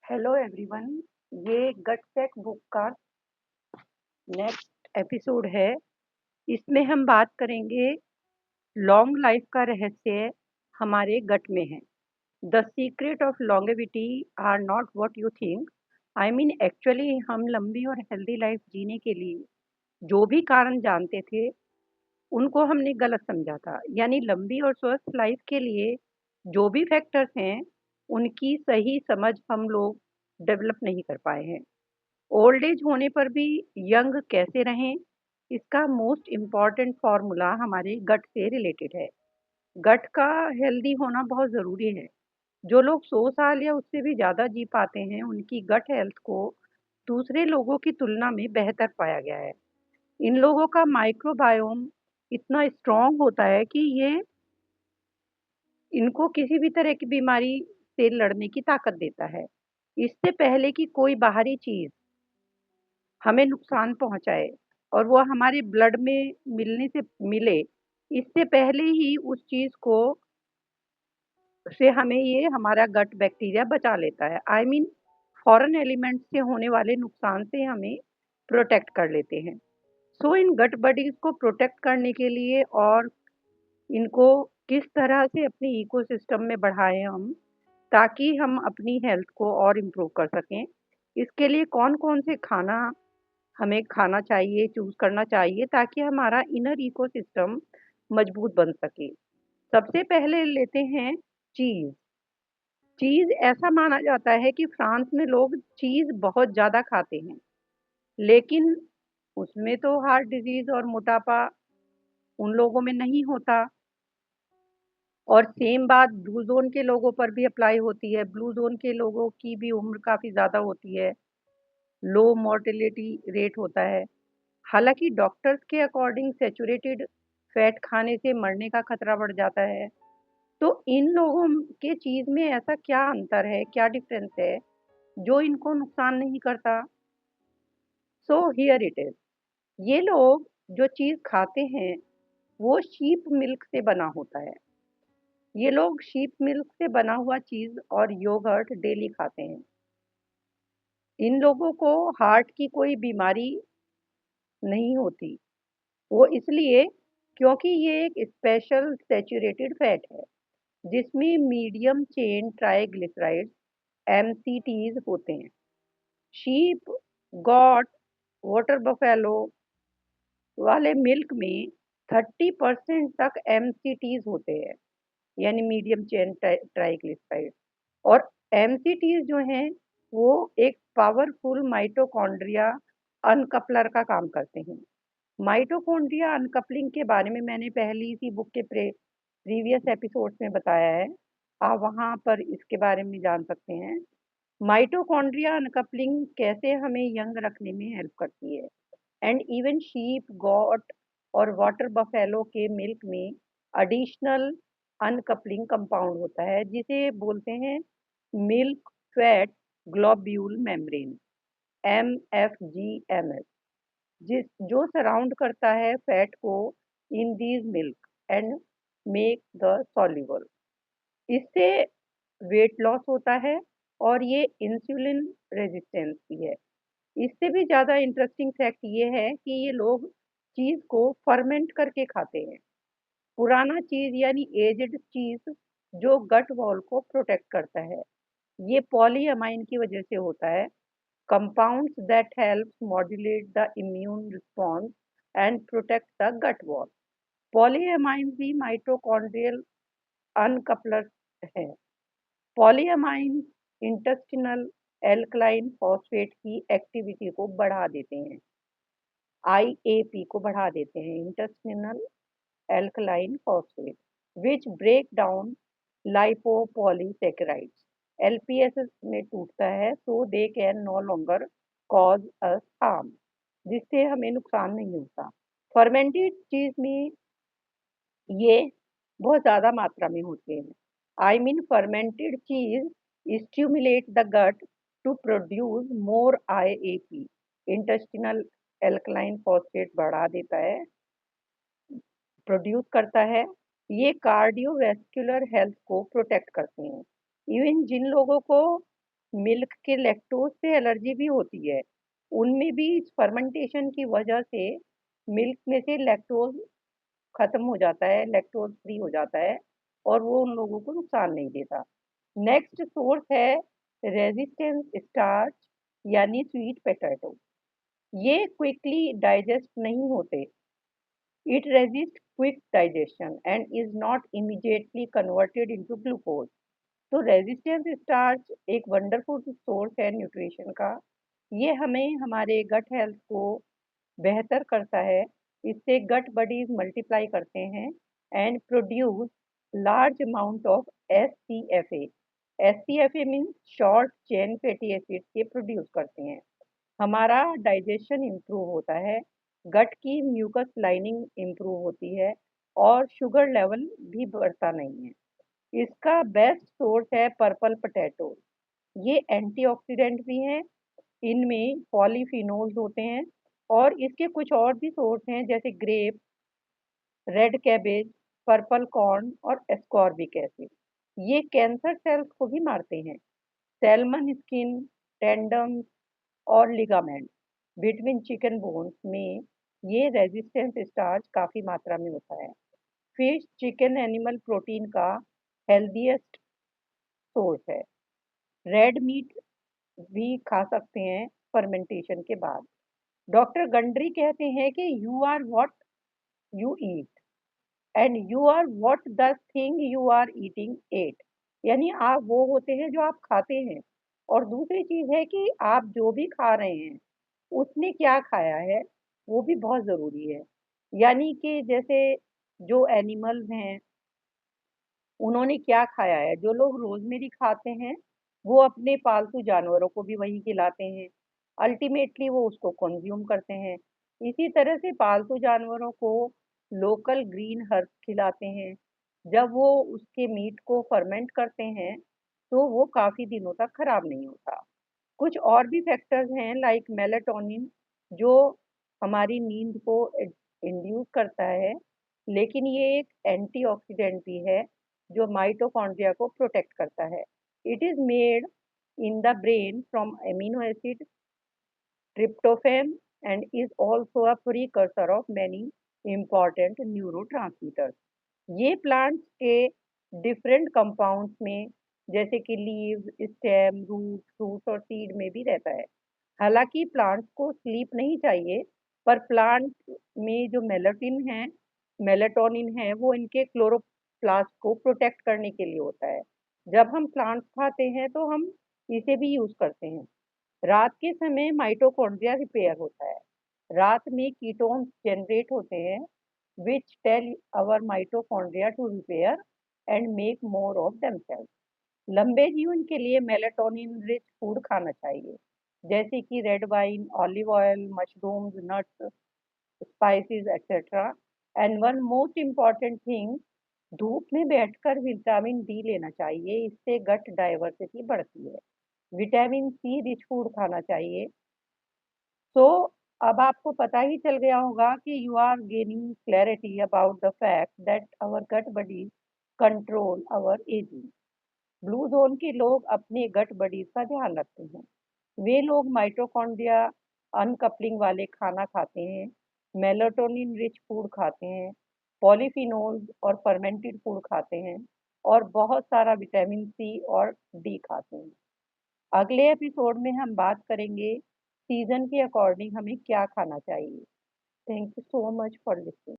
Hello everyone. ये गट set book का next episode है। इसमें हम बात करेंगे लॉन्ग लाइफ का रहस्य हमारे गट में है। The secret of longevity are not what you think. I mean actually हम लंबी और हेल्दी लाइफ जीने के लिए जो भी कारण जानते थे उनको हमने गलत समझा था। यानी लंबी और स्वस्थ लाइफ के लिए जो भी फैक्टर्स हैं उनकी सही समझ हम लोग डेवलप नहीं कर पाए हैं। ओल्ड एज होने पर भी यंग कैसे रहें, इसका मोस्ट इम्पॉर्टेंट फॉर्मूला हमारे गट से रिलेटेड है। गट का हेल्दी होना बहुत ज़रूरी है। जो लोग 100 साल या उससे भी ज़्यादा जी पाते हैं उनकी गट हेल्थ को दूसरे लोगों की तुलना में बेहतर पाया गया है। इन लोगों का माइक्रोबायोम इतना स्ट्रांग होता है कि ये इनको किसी भी तरह की बीमारी से लड़ने की ताकत देता है। इससे पहले कि कोई बाहरी चीज़ हमें नुकसान पहुंचाए और वो हमारे ब्लड में मिलने से मिले, इससे पहले ही उस चीज को से हमें ये हमारा गट बैक्टीरिया बचा लेता है। आई मीन फॉरेन एलिमेंट से होने वाले नुकसान से हमें प्रोटेक्ट कर लेते हैं। सो इन गट बडीज को प्रोटेक्ट करने के लिए और इनको किस तरह से अपनी इकोसिस्टम में बढ़ाएं हम, ताकि हम अपनी हेल्थ को और इम्प्रूव कर सकें। इसके लिए कौन कौन से खाना हमें खाना चाहिए, चूज करना चाहिए, ताकि हमारा इनर इकोसिस्टम मजबूत बन सके। सबसे पहले लेते हैं चीज। चीज ऐसा माना जाता है कि फ्रांस में लोग चीज बहुत ज्यादा खाते हैं, लेकिन उसमें तो हार्ट डिजीज और मोटापा उन लोगों में नहीं होता। और सेम बात ब्लू जोन के लोगों पर भी अप्लाई होती है। ब्लू जोन के लोगों की भी उम्र काफी ज्यादा होती है, लो मोर्टेलिटी रेट होता है। हालांकि डॉक्टर्स के अकॉर्डिंग सैचुरेटेड फैट खाने से मरने का खतरा बढ़ जाता है। तो इन लोगों के चीज में ऐसा क्या अंतर है, क्या डिफरेंस है जो इनको नुकसान नहीं करता? So here it is. ये लोग जो चीज खाते हैं वो शीप मिल्क से बना होता है। ये लोग शीप मिल्क से बना हुआ चीज और योगर्ट डेली खाते हैं। इन लोगों को हार्ट की कोई बीमारी नहीं होती। वो इसलिए क्योंकि ये एक स्पेशल सैचुरेटेड फैट है जिसमें मीडियम चेन ट्राइग्लिसराइड्स एमसीटीज होते हैं। शीप, गॉट, वाटर बफेलो वाले मिल्क में 30% तक एमसीटीज होते हैं, यानी मीडियम चेन ट्राइग्लिसराइड। और एमसीटीज जो हैं वो एक पावरफुल माइटोकॉन्ड्रिया अनकपलर का काम करते हैं। माइटोकॉन्ड्रिया अनकपलिंग के बारे में मैंने पहली इसी बुक के प्रीवियस एपिसोड्स में बताया है। आप वहाँ पर इसके बारे में जान सकते हैं। माइटोकॉन्ड्रिया अनकपलिंग कैसे हमें यंग रखने में हेल्प करती है। एंड इवन शीप, गॉट और वाटर बफेलो के मिल्क में एडिशनल अनकपलिंग कंपाउंड होता है जिसे बोलते हैं milk fat globule membrane, MFGMS, जिस जो सराउंड करता है फैट को in these milk and make the soluble. इससे वेट लॉस होता है और ये इंसुलिन रेजिस्टेंस भी है। इससे भी ज़्यादा इंटरेस्टिंग फैक्ट ये है कि ये लोग चीज़ को फर्मेंट करके खाते हैं। पुराना चीज़ यानी एज्ड चीज़ जो गट वॉल को प्रोटेक्ट करता है। ये पॉलीअमाइन की वजह से होता है। compounds that help modulate the immune response and protect the gut wall. पॉलीएमाइंस भी माइटोकॉन्ड्रियल अनकपलर है। पॉलीएमाइंस इंटेस्टिनल एल्कलाइन फॉस्फेट की एक्टिविटी को बढ़ा देते हैं, आईएपी को बढ़ा देते हैं, intestinal alkaline phosphate, which break down lipopolysaccharides. LPS में टूटता है so they can no longer cause us harm, जिससे हमें नुकसान नहीं होता। फर्मेंटेड चीज में ये बहुत ज्यादा मात्रा में होते हैं। I mean fermented cheese stimulate the gut to produce more IAP, intestinal alkaline phosphate बढ़ा देता है, प्रोड्यूस करता है। ये कार्डियोवैस्कुलर हेल्थ को प्रोटेक्ट करते हैं। इवन जिन लोगों को मिल्क के लैक्टोज से एलर्जी भी होती है। उनमें भी इस फर्मेंटेशन की वजह से मिल्क में से लैक्टोज खत्म हो जाता है, लैक्टोज फ्री हो जाता है और वो उन लोगों को नुकसान नहीं देता। नेक्स्ट सोर्स है रेजिस्टेंस स्टार्च यानी स्वीट पोटैटो। ये क्विकली डाइजेस्ट नहीं होते। It resist quick digestion and is not immediately converted into glucose. तो रेजिस्टेंस स्टार्च एक वंडरफुल सोर्स है न्यूट्रिशन का। ये हमें हमारे गट हेल्थ को बेहतर करता है। इससे गट बडीज मल्टीप्लाई करते हैं and produce large amount of SCFA। SCFA means short chain fatty acid के प्रोड्यूस करते हैं। हमारा डाइजेशन इम्प्रूव होता है, गट की म्यूकस लाइनिंग इम्प्रूव होती है और शुगर लेवल भी बढ़ता नहीं है। इसका बेस्ट सोर्स है पर्पल पोटैटो। ये एंटीऑक्सीडेंट भी हैं, इनमें पॉलीफिनोल्स होते हैं और इसके कुछ और भी सोर्स हैं जैसे grape, red cabbage, purple corn और एस्कॉर्बिक एसिड। ये कैंसर सेल्स को भी मारते हैं। सैल्मन स्किन, टेंडम्स और लिगामेंट बिटवीन चिकन बोन्स में ये रेजिस्टेंस स्टार्च काफ़ी मात्रा में होता है। फिश चिकन एनिमल प्रोटीन का हेल्दीएस्ट सोर्स है। रेड मीट भी खा सकते हैं फर्मेंटेशन के बाद। डॉक्टर गंडरी कहते हैं कि you are what you eat and you are what the thing you are eating ate. यानी आप वो होते हैं जो आप खाते हैं और दूसरी चीज़ है कि आप जो भी खा रहे हैं उसने क्या खाया है वो भी बहुत ज़रूरी है। यानी कि जैसे जो एनिमल्स हैं उन्होंने क्या खाया है। जो लोग रोज़मेरी खाते हैं वो अपने पालतू जानवरों को भी वही खिलाते हैं। अल्टीमेटली वो उसको कंज्यूम करते हैं। इसी तरह से पालतू जानवरों को लोकल ग्रीन हर्ब्स खिलाते हैं। जब वो उसके मीट को फर्मेंट करते हैं तो वो काफ़ी दिनों तक खराब नहीं होता। कुछ और भी फैक्टर्स हैं लाइक मेलाटोनिन जो हमारी नींद को इंड्यूस करता है, लेकिन ये एक एंटीऑक्सीडेंट भी है जो माइटोकॉन्ड्रिया को प्रोटेक्ट करता है। It is made in the brain from amino acid tryptophan and is also a precursor of many important neurotransmitters। ये प्लांट्स के डिफरेंट कंपाउंड्स में जैसे कि लीव्स, स्टेम, रूट, फ्रूट और सीड में भी रहता है। हालांकि प्लांट्स को स्लीप नहीं चाहिए, पर प्लांट में जो मेलाटोनिन है वो इनके क्लोरोप्लास्ट को प्रोटेक्ट करने के लिए होता है। जब हम प्लांट्स खाते हैं तो हम इसे भी यूज करते हैं। रात के समय माइटोकॉन्ड्रिया रिपेयर होता है। रात में कीटोन्स जनरेट होते हैं which tell our mitochondria to repair and make more of themselves। लंबे जीवन के लिए मेलाटोनिन रिच फूड खाना चाहिए जैसे कि red wine, olive oil, mushrooms, nuts, spices etcetera. And one most important thing, धूप में बैठकर विटामिन डी लेना चाहिए, इससे गट डाइवर्सिटी बढ़ती है। विटामिन सी रिच फूड खाना चाहिए। सो अब आपको पता ही चल गया होगा कि you are gaining clarity about the fact that our gut buddies control our aging. Blue zone के लोग अपने गट बडीज का ध्यान रखते हैं। वे लोग माइटोकॉन्ड्रिया अनकपलिंग वाले खाना खाते हैं, मेलाटोनिन रिच फूड खाते हैं, पॉलीफिनोल्स और फर्मेंटेड फूड खाते हैं और बहुत सारा विटामिन सी और डी खाते हैं। अगले एपिसोड में हम बात करेंगे सीजन के अकॉर्डिंग हमें क्या खाना चाहिए। Thank you so much for listening.